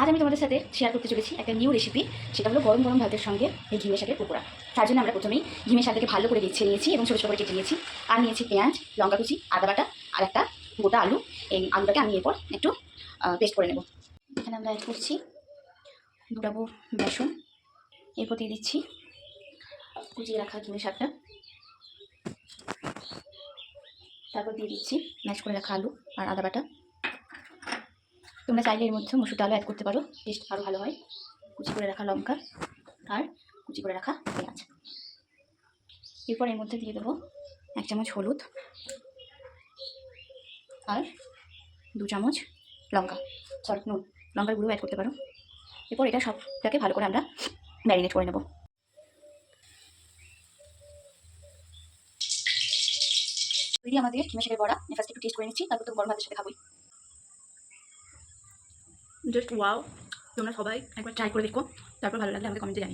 আজ আমি তোমাদের সাথে শেয়ার করতে চলেছি একটা নিউ রেসিপি। সেটা হলো গরম গরম ভাতের সঙ্গে এই ঘিমে শাকের পকোড়া। তার জন্য আমরা প্রথমেই ঘিমে শাকটাকে ভালো করে বেছে নিয়েছি এবং ছোটো ছোটো করে কেটে নিয়েছি। আর নিয়েছি পেঁয়াজ, লঙ্কা কুচি, আদা বাটা আর একটা গোটা আলু। এই আলুটাকে আমি এরপর একটু পেস্ট করে নেব। এখানে আমরা অ্যাড করছি 2 ডাবু বেসন। এরপর দিয়ে দিচ্ছি কুচিয়ে রাখা ঘিমে শাকটা। তারপর দিয়ে দিচ্ছি ম্যাশ করে রাখা আলু আর আদা বাটা। তোমরা চাইলে এর মধ্যে মসুর ডালও অ্যাড করতে পারো, টেস্ট আরও ভালো হয়। কুচি করে রাখা লঙ্কা আর কুচি করে রাখা পেঁয়াজ। এরপর এর মধ্যে দিয়ে দেবো 1 চামচ হলুদ আর 2 চামচ নুন, লঙ্কার গুঁড়ো অ্যাড করতে পারো। এরপর এটা সবটাকে ভালো করে আমরা ম্যারিনেট করে নেব। তৈরি আমাদের ঘিমে শাকের বড়া। আমি ফার্স্ট একটু টেস্ট করে নিচ্ছি, তারপর তো গরম ভাতের সাথে খাবোই। Just wow! তোমরা সবাই একবার ট্রাই করে দেখো, তারপর ভালো লাগলে আমাকে কমেন্টে জানিও।